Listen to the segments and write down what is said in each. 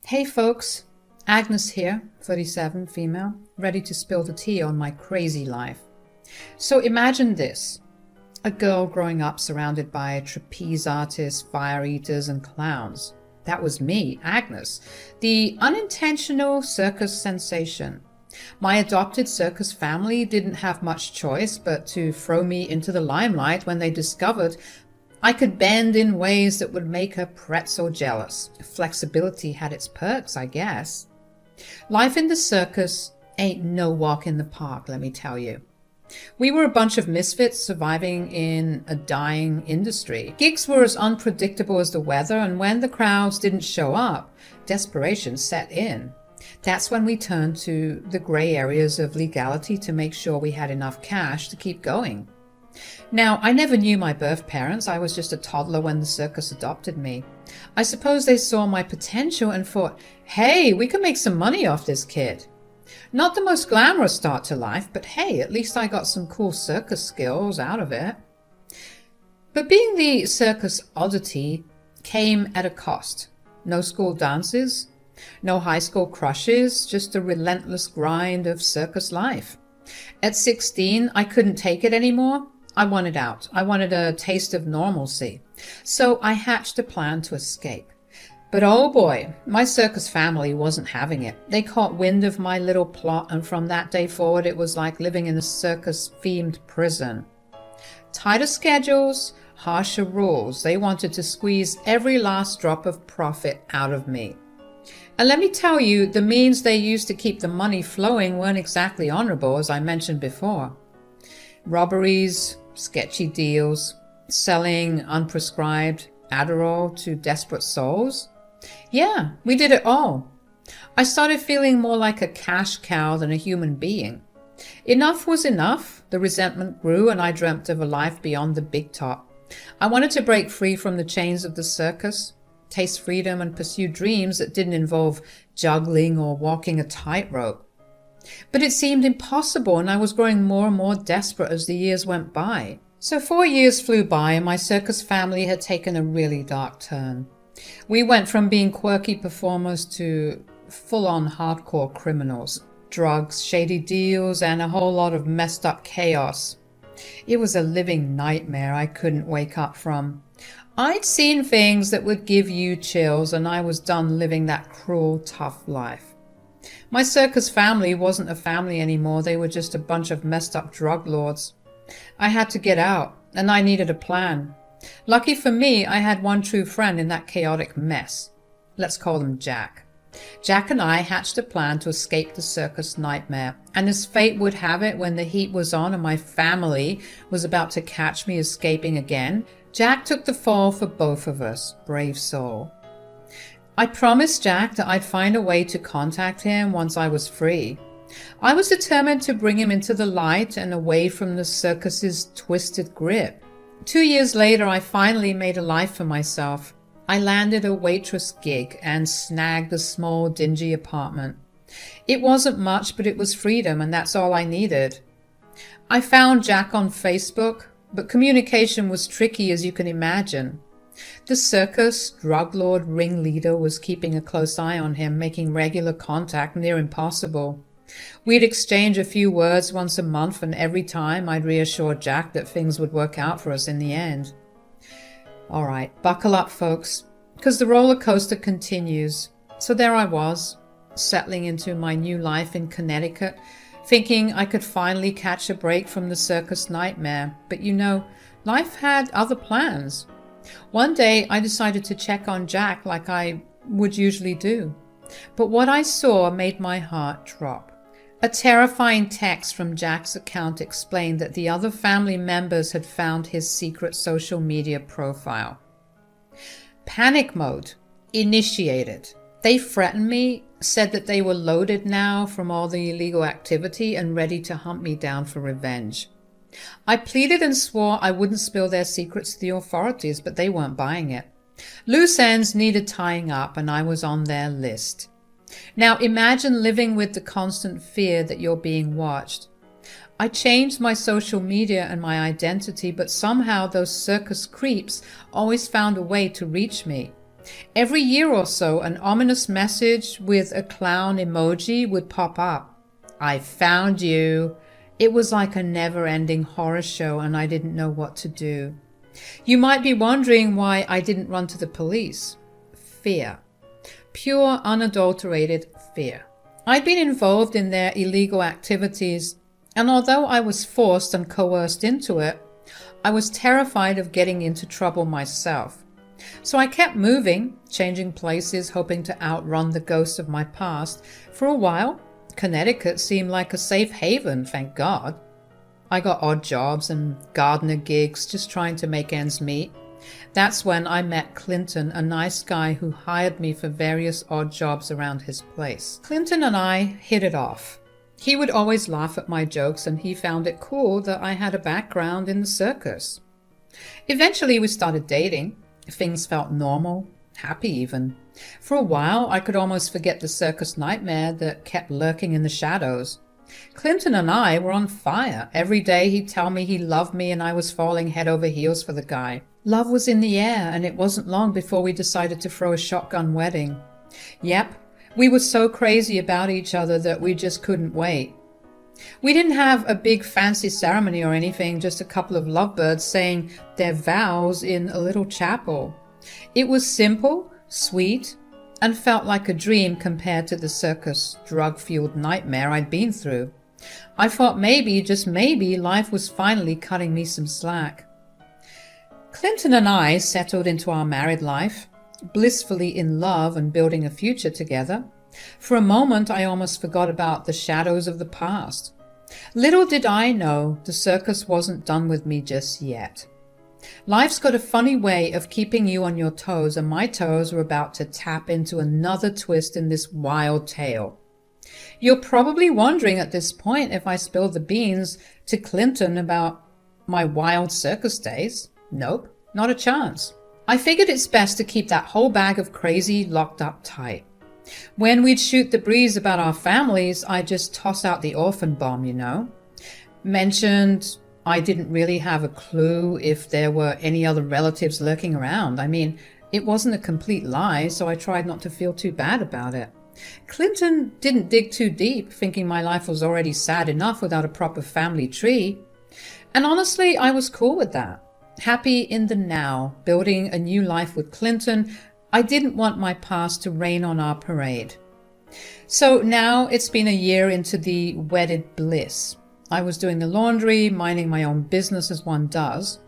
Hey folks, Agnes here, 37, female, ready to spill the tea on my crazy life. So imagine this, a girl growing up surrounded by trapeze artists, fire eaters, and clowns. That was me, Agnes, the unintentional circus sensation. My adopted circus family didn't have much choice but to throw me into the limelight when they discovered I could bend in ways that would make a pretzel jealous. Flexibility had its perks, I guess. Life in the circus ain't no walk in the park, let me tell you. We were a bunch of misfits surviving in a dying industry. Gigs were as unpredictable as the weather, and when the crowds didn't show up, desperation set in. That's when we turned to the gray areas of legality to make sure we had enough cash to keep going. Now, I never knew my birth parents. I was just a toddler when the circus adopted me. I suppose they saw my potential and thought, hey, we can make some money off this kid. Not the most glamorous start to life, but hey, at least I got some cool circus skills out of it. But being the circus oddity came at a cost. No school dances, no high school crushes, just a relentless grind of circus life. At 16, I couldn't take it anymore. I wanted out. I wanted a taste of normalcy. So I hatched a plan to escape. But oh boy, my circus family wasn't having it. They caught wind of my little plot, and from that day forward it was like living in a circus-themed prison. Tighter schedules, harsher rules. They wanted to squeeze every last drop of profit out of me. And let me tell you, the means they used to keep the money flowing weren't exactly honorable, as I mentioned before. Robberies, sketchy deals, selling unprescribed Adderall to desperate souls. Yeah, we did it all. I started feeling more like a cash cow than a human being. Enough was enough. The resentment grew, and I dreamt of a life beyond the big top. I wanted to break free from the chains of the circus, taste freedom, and pursue dreams that didn't involve juggling or walking a tightrope. But it seemed impossible, and I was growing more and more desperate as the years went by. So 4 years flew by, and my circus family had taken a really dark turn. We went from being quirky performers to full-on hardcore criminals. Drugs, shady deals, and a whole lot of messed up chaos. It was a living nightmare I couldn't wake up from. I'd seen things that would give you chills, and I was done living that cruel, tough life. My circus family wasn't a family anymore. They were just a bunch of messed up drug lords. I had to get out, and I needed a plan. Lucky for me, I had one true friend in that chaotic mess. Let's call him Jack. Jack and I hatched a plan to escape the circus nightmare, and as fate would have it, when the heat was on and my family was about to catch me escaping again, Jack took the fall for both of us. Brave soul. I promised Jack that I'd find a way to contact him once I was free. I was determined to bring him into the light and away from the circus's twisted grip. 2 years later, I finally made a life for myself. I landed a waitress gig and snagged a small, dingy apartment. It wasn't much, but it was freedom, and that's all I needed. I found Jack on Facebook, but communication was tricky, as you can imagine. The circus drug lord ringleader was keeping a close eye on him, making regular contact near impossible. We'd exchange a few words once a month, and every time I'd reassure Jack that things would work out for us in the end. All right, buckle up, folks, because the roller coaster continues. So there I was, settling into my new life in Connecticut, thinking I could finally catch a break from the circus nightmare. But you know, life had other plans. One day I decided to check on Jack like I would usually do. But what I saw made my heart drop. A terrifying text from Jack's account explained that the other family members had found his secret social media profile. Panic mode initiated. They threatened me, said that they were loaded now from all the illegal activity and ready to hunt me down for revenge. I pleaded and swore I wouldn't spill their secrets to the authorities, but they weren't buying it. Loose ends needed tying up, and I was on their list. Now imagine living with the constant fear that you're being watched. I changed my social media and my identity, but somehow those circus creeps always found a way to reach me. Every year or so, an ominous message with a clown emoji would pop up. I found you. It was like a never-ending horror show, and I didn't know what to do. You might be wondering why I didn't run to the police. Fear. Pure, unadulterated fear. I'd been involved in their illegal activities, and although I was forced and coerced into it, I was terrified of getting into trouble myself. So I kept moving, changing places, hoping to outrun the ghosts of my past. For a while, Connecticut seemed like a safe haven, thank God. I got odd jobs and gardener gigs, just trying to make ends meet. That's when I met Clinton, a nice guy who hired me for various odd jobs around his place. Clinton and I hit it off. He would always laugh at my jokes, and he found it cool that I had a background in the circus. Eventually we started dating. Things felt normal, happy even. For a while I could almost forget the circus nightmare that kept lurking in the shadows. Clinton and I were on fire. Every day he'd tell me he loved me and I was falling head over heels for the guy. Love was in the air, and it wasn't long before we decided to throw a shotgun wedding. Yep, we were so crazy about each other that we just couldn't wait. We didn't have a big fancy ceremony or anything, just a couple of lovebirds saying their vows in a little chapel. It was simple, sweet, and felt like a dream compared to the circus drug-fueled nightmare I'd been through. I thought maybe, just maybe, life was finally cutting me some slack. Clinton and I settled into our married life, blissfully in love and building a future together. For a moment I almost forgot about the shadows of the past. Little did I know the circus wasn't done with me just yet. Life's got a funny way of keeping you on your toes, and my toes were about to tap into another twist in this wild tale. You're probably wondering at this point if I spilled the beans to Clinton about my wild circus days. Nope, not a chance. I figured it's best to keep that whole bag of crazy locked up tight. When we'd shoot the breeze about our families, I'd just toss out the orphan bomb, you know. Mentioned I didn't really have a clue if there were any other relatives lurking around. I mean, it wasn't a complete lie, so I tried not to feel too bad about it. Clinton didn't dig too deep, thinking my life was already sad enough without a proper family tree. And honestly, I was cool with that. Happy in the now, building a new life with Clinton. I didn't want my past to rain on our parade. So now it's been a year into the wedded bliss. I was doing the laundry, minding my own business as one does.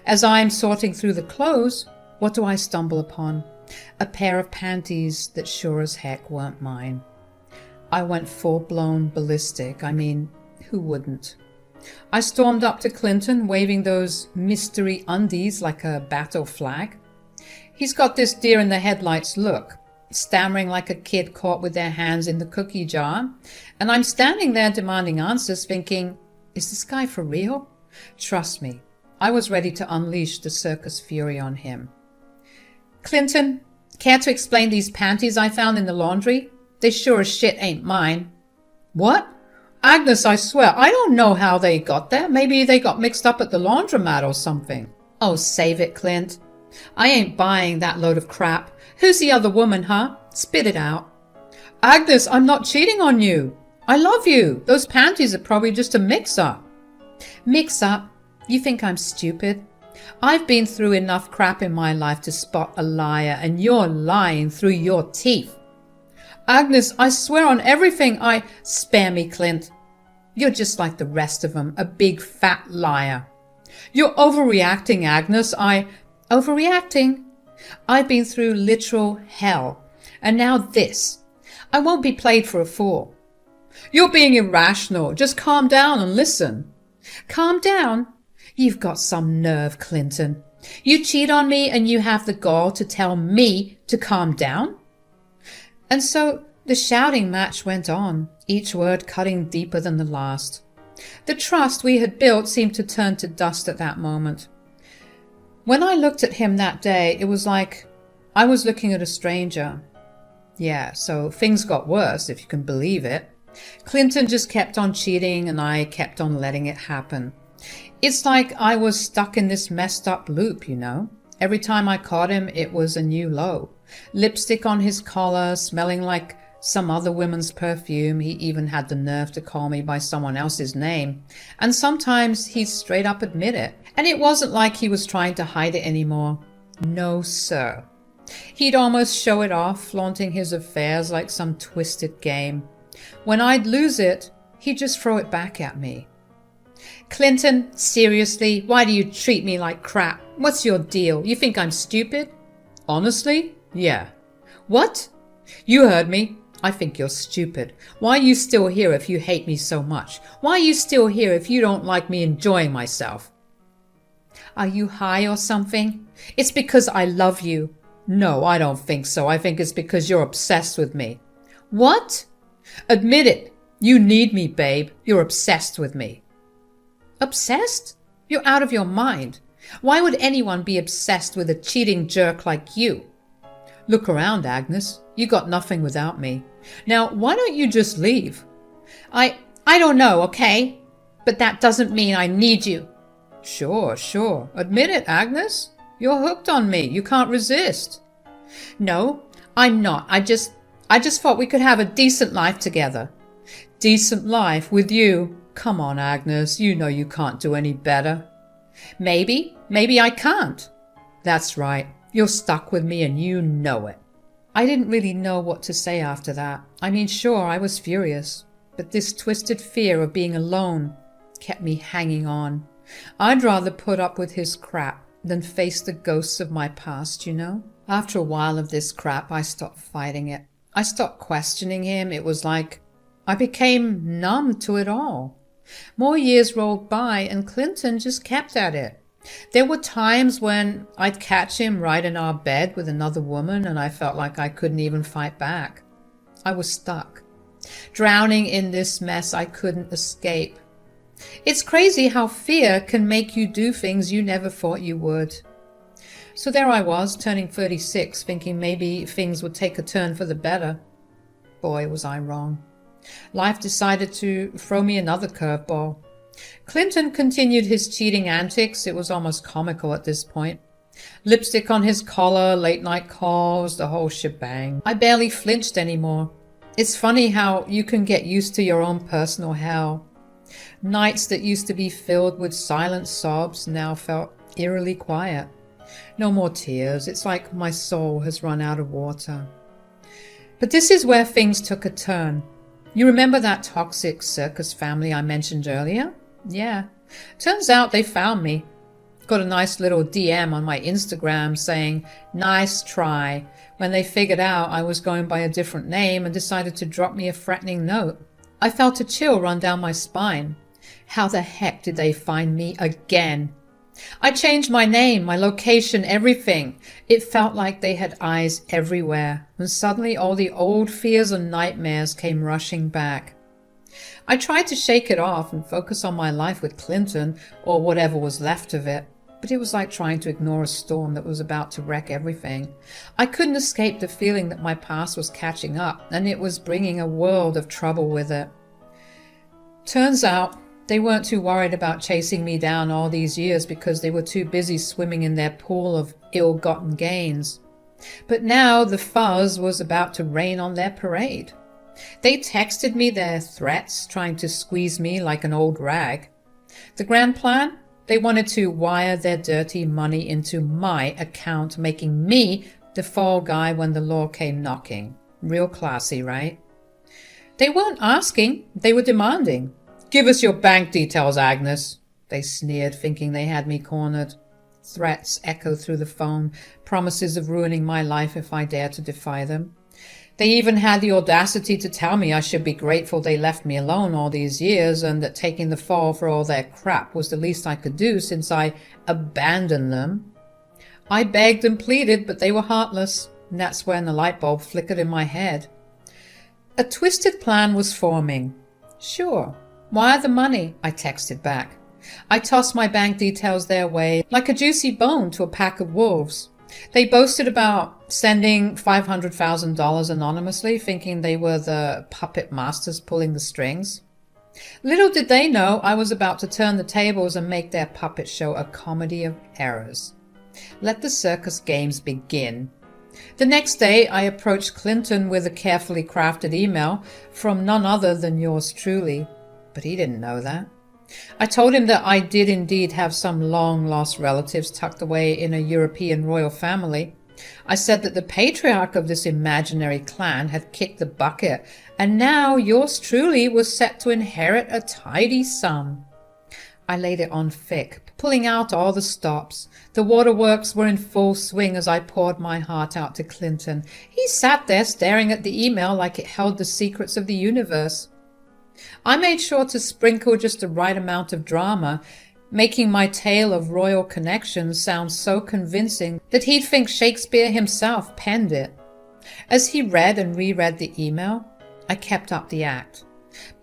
As I'm sorting through the clothes, what do I stumble upon? A pair of panties that sure as heck weren't mine. I went full-blown ballistic. I mean, who wouldn't? I stormed up to Clinton, waving those mystery undies like a battle flag. He's got this deer-in-the-headlights look, stammering like a kid caught with their hands in the cookie jar, and I'm standing there demanding answers, thinking, is this guy for real? Trust me, I was ready to unleash the circus fury on him. Clinton, care to explain these panties I found in the laundry? They sure as shit ain't mine. What? Agnes, I swear, I don't know how they got there. Maybe they got mixed up at the laundromat or something. Oh, save it, Clint. I ain't buying that load of crap. Who's the other woman, huh? Spit it out. Agnes, I'm not cheating on you. I love you. Those panties are probably just a mix-up. Mix-up? You think I'm stupid? I've been through enough crap in my life to spot a liar, and you're lying through your teeth. Agnes, I swear on everything Spare me, Clint. You're just like the rest of them, a big fat liar. You're overreacting, Agnes. Overreacting? I've been through literal hell. And now this. I won't be played for a fool. You're being irrational. Just calm down and listen. Calm down? You've got some nerve, Clinton. You cheat on me and you have the gall to tell me to calm down? And so the shouting match went on, each word cutting deeper than the last. The trust we had built seemed to turn to dust at that moment. When I looked at him that day, it was like I was looking at a stranger. Yeah, so things got worse, if you can believe it. Clinton just kept on cheating and I kept on letting it happen. It's like I was stuck in this messed up loop, you know. Every time I caught him, it was a new low. Lipstick on his collar, smelling like some other woman's perfume. He even had the nerve to call me by someone else's name. And sometimes he'd straight up admit it. And it wasn't like he was trying to hide it anymore. No, sir. He'd almost show it off, flaunting his affairs like some twisted game. When I'd lose it, he'd just throw it back at me. Clinton, seriously, why do you treat me like crap? What's your deal? You think I'm stupid? Honestly? Yeah. What? You heard me. I think you're stupid. Why are you still here if you hate me so much? Why are you still here if you don't like me enjoying myself? Are you high or something? It's because I love you. No, I don't think so. I think it's because you're obsessed with me. What? Admit it. You need me, babe. You're obsessed with me. Obsessed? You're out of your mind. Why would anyone be obsessed with a cheating jerk like you? Look around, Agnes. You got nothing without me. Now, why don't you just leave? I don't know, okay? But that doesn't mean I need you. Sure. Admit it, Agnes. You're hooked on me. You can't resist. No, I'm not. I just thought we could have a decent life together. Decent life with you? Come on, Agnes. You know you can't do any better. Maybe I can't. That's right. You're stuck with me and you know it. I didn't really know what to say after that. I mean, sure, I was furious, but this twisted fear of being alone kept me hanging on. I'd rather put up with his crap than face the ghosts of my past, you know? After a while of this crap, I stopped fighting it. I stopped questioning him. It was like I became numb to it all. More years rolled by and Clinton just kept at it. There were times when I'd catch him right in our bed with another woman and I felt like I couldn't even fight back. I was stuck, drowning in this mess I couldn't escape. It's crazy how fear can make you do things you never thought you would. So there I was, turning 36, thinking maybe things would take a turn for the better. Boy, was I wrong. Life decided to throw me another curveball. Clinton continued his cheating antics. It was almost comical at this point. Lipstick on his collar, late-night calls, the whole shebang. I barely flinched anymore. It's funny how you can get used to your own personal hell. Nights that used to be filled with silent sobs now felt eerily quiet. No more tears. It's like my soul has run out of water. But this is where things took a turn. You remember that toxic circus family I mentioned earlier? Yeah. Turns out they found me. Got a nice little DM on my Instagram saying, "Nice try," when they figured out I was going by a different name and decided to drop me a threatening note. I felt a chill run down my spine. How the heck did they find me again? I changed my name, my location, everything. It felt like they had eyes everywhere, and suddenly all the old fears and nightmares came rushing back. I tried to shake it off and focus on my life with Clinton, or whatever was left of it, but it was like trying to ignore a storm that was about to wreck everything. I couldn't escape the feeling that my past was catching up, and it was bringing a world of trouble with it. Turns out, they weren't too worried about chasing me down all these years because they were too busy swimming in their pool of ill-gotten gains. But now the fuzz was about to rain on their parade. They texted me their threats, trying to squeeze me like an old rag. The grand plan? They wanted to wire their dirty money into my account, making me the fall guy when the law came knocking. Real classy, right? They weren't asking, they were demanding. "Give us your bank details, Agnes," they sneered, thinking they had me cornered. Threats echoed through the phone, promises of ruining my life if I dared to defy them. They even had the audacity to tell me I should be grateful they left me alone all these years and that taking the fall for all their crap was the least I could do since I abandoned them. I begged and pleaded, but they were heartless, and that's when the light bulb flickered in my head. A twisted plan was forming. "Sure. Wire the money," I texted back. I tossed my bank details their way like a juicy bone to a pack of wolves. They boasted about sending $500,000 anonymously, thinking they were the puppet masters pulling the strings. Little did they know I was about to turn the tables and make their puppet show a comedy of errors. Let the circus games begin. The next day, I approached Clinton with a carefully crafted email from none other than yours truly, but he didn't know that. I told him that I did indeed have some long-lost relatives tucked away in a European royal family. I said that the patriarch of this imaginary clan had kicked the bucket, and now yours truly was set to inherit a tidy sum. I laid it on thick, pulling out all the stops. The waterworks were in full swing as I poured my heart out to Clinton. He sat there staring at the email like it held the secrets of the universe. I made sure to sprinkle just the right amount of drama, making my tale of royal connections sound so convincing that he'd think Shakespeare himself penned it. As he read and reread the email, I kept up the act.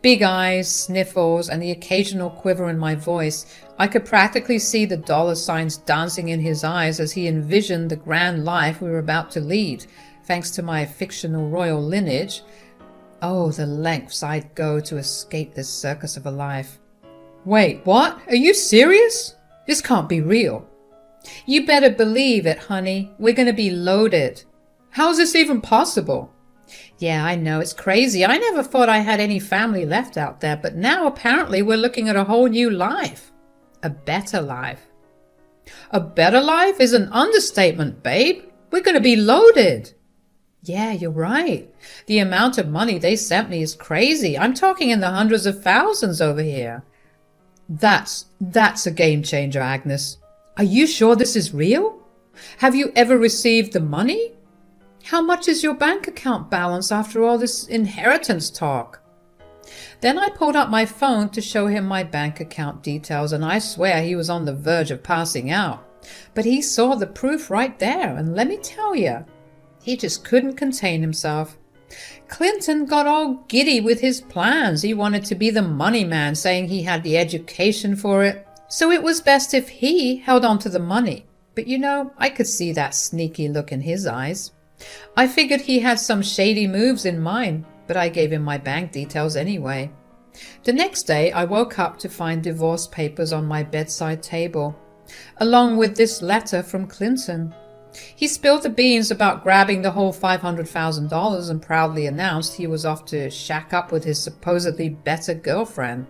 Big eyes, sniffles, and the occasional quiver in my voice. I could practically see the dollar signs dancing in his eyes as he envisioned the grand life we were about to lead, thanks to my fictional royal lineage. Oh, the lengths I'd go to escape this circus of a life. Wait, what? Are you serious? This can't be real. You better believe it, honey. We're going to be loaded. How is this even possible? Yeah, I know, it's crazy. I never thought I had any family left out there, but now apparently we're looking at a whole new life. A better life. A better life is an understatement, babe. We're going to be loaded. Yeah, you're right. The amount of money they sent me is crazy. I'm talking in the hundreds of thousands over here. That's a game changer, Agnes. Are you sure this is real? Have you ever received the money? How much is your bank account balance after all this inheritance talk? Then I pulled up my phone to show him my bank account details, and I swear he was on the verge of passing out. But he saw the proof right there, and let me tell you, he just couldn't contain himself. Clinton got all giddy with his plans. He wanted to be the money man, saying he had the education for it. So it was best if he held on to the money. But you know, I could see that sneaky look in his eyes. I figured he had some shady moves in mind, but I gave him my bank details anyway. The next day, I woke up to find divorce papers on my bedside table, along with this letter from Clinton. He spilled the beans about grabbing the whole $500,000 and proudly announced he was off to shack up with his supposedly better girlfriend.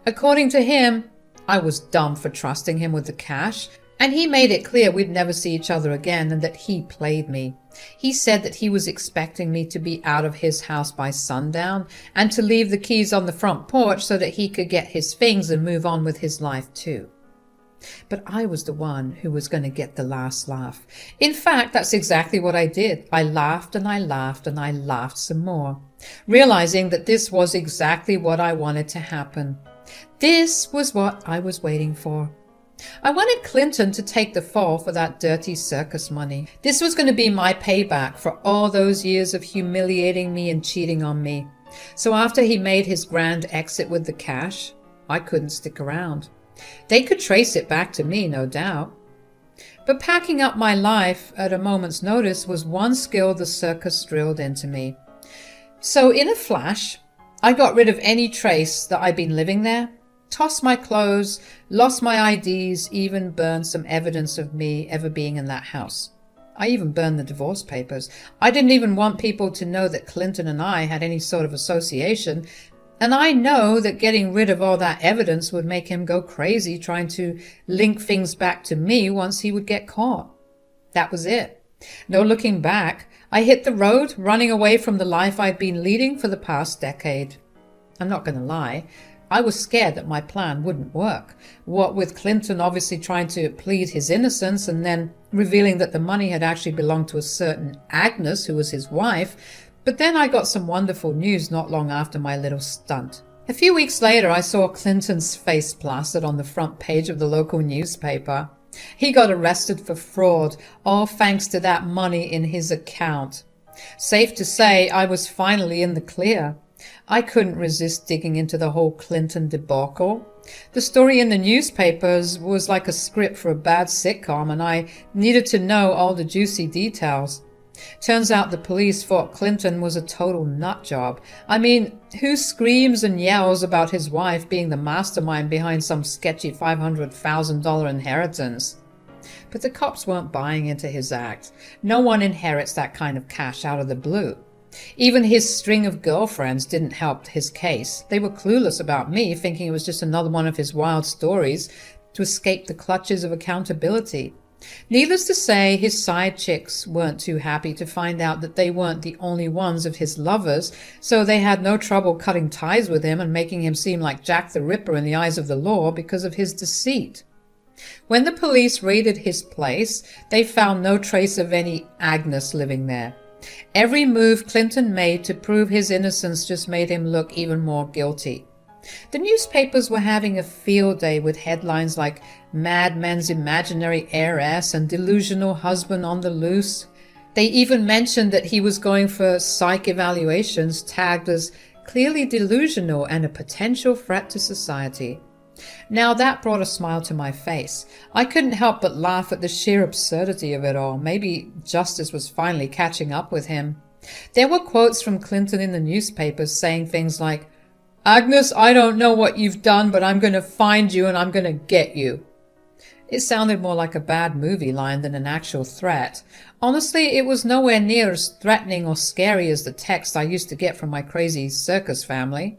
According to him, I was dumb for trusting him with the cash, and he made it clear we'd never see each other again and that he played me. He said that he was expecting me to be out of his house by sundown and to leave the keys on the front porch so that he could get his things and move on with his life too. But I was the one who was going to get the last laugh. In fact, that's exactly what I did. I laughed and I laughed and I laughed some more, realizing that this was exactly what I wanted to happen. This was what I was waiting for. I wanted Clinton to take the fall for that dirty circus money. This was going to be my payback for all those years of humiliating me and cheating on me. So after he made his grand exit with the cash, I couldn't stick around. They could trace it back to me, no doubt. But packing up my life at a moment's notice was one skill the circus drilled into me. So in a flash, I got rid of any trace that I'd been living there, tossed my clothes, lost my IDs, even burned some evidence of me ever being in that house. I even burned the divorce papers. I didn't even want people to know that Clinton and I had any sort of association, and I know that getting rid of all that evidence would make him go crazy trying to link things back to me once he would get caught. That was it. No looking back. I hit the road, running away from the life I'd been leading for the past decade. I'm not going to lie. I was scared that my plan wouldn't work. What with Clinton obviously trying to plead his innocence and then revealing that the money had actually belonged to a certain Agnes, who was his wife. But then I got some wonderful news not long after my little stunt. A few weeks later, I saw Clinton's face plastered on the front page of the local newspaper. He got arrested for fraud, all thanks to that money in his account. Safe to say, I was finally in the clear. I couldn't resist digging into the whole Clinton debacle. The story in the newspapers was like a script for a bad sitcom, and I needed to know all the juicy details. Turns out the police thought Clinton was a total nut job. I mean, who screams and yells about his wife being the mastermind behind some sketchy $500,000 inheritance? But the cops weren't buying into his act. No one inherits that kind of cash out of the blue. Even his string of girlfriends didn't help his case. They were clueless about me, thinking it was just another one of his wild stories to escape the clutches of accountability. Needless to say, his side chicks weren't too happy to find out that they weren't the only ones of his lovers, so they had no trouble cutting ties with him and making him seem like Jack the Ripper in the eyes of the law because of his deceit. When the police raided his place, they found no trace of any Agnes living there. Every move Clinton made to prove his innocence just made him look even more guilty. The newspapers were having a field day with headlines like "Mad Men's Imaginary Heiress" and "Delusional Husband on the Loose." They even mentioned that he was going for psych evaluations tagged as clearly delusional and a potential threat to society. Now that brought a smile to my face. I couldn't help but laugh at the sheer absurdity of it all. Maybe justice was finally catching up with him. There were quotes from Clinton in the newspapers saying things like, "Agnes, I don't know what you've done, but I'm going to find you and I'm going to get you." It sounded more like a bad movie line than an actual threat. Honestly, it was nowhere near as threatening or scary as the text I used to get from my crazy circus family.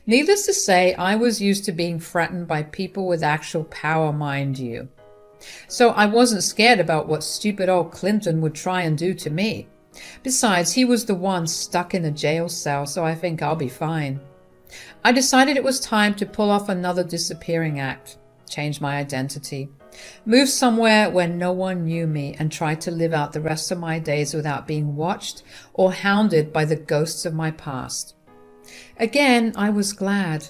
Needless to say, I was used to being threatened by people with actual power, mind you. So I wasn't scared about what stupid old Clinton would try and do to me. Besides, he was the one stuck in a jail cell, so I think I'll be fine. I decided it was time to pull off another disappearing act, change my identity, move somewhere where no one knew me, and try to live out the rest of my days without being watched or hounded by the ghosts of my past. Again, I was glad.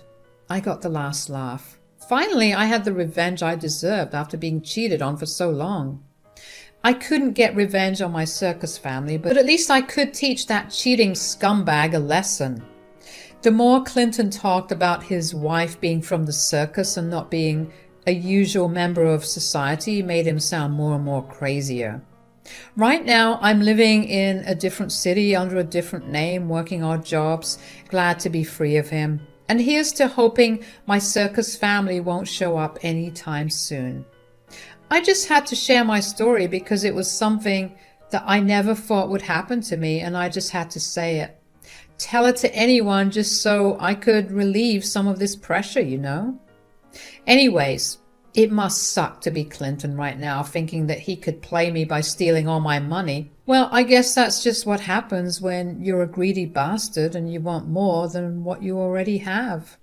I got the last laugh. Finally, I had the revenge I deserved after being cheated on for so long. I couldn't get revenge on my circus family, but at least I could teach that cheating scumbag a lesson. The more Clinton talked about his wife being from the circus and not being a usual member of society made him sound more and more crazier. Right now, I'm living in a different city under a different name, working odd jobs, glad to be free of him. And here's to hoping my circus family won't show up anytime soon. I just had to share my story because it was something that I never thought would happen to me, and I just had to say it. Tell it to anyone just so I could relieve some of this pressure, you know? Anyways, it must suck to be Clinton right now, thinking that he could play me by stealing all my money. Well, I guess that's just what happens when you're a greedy bastard and you want more than what you already have.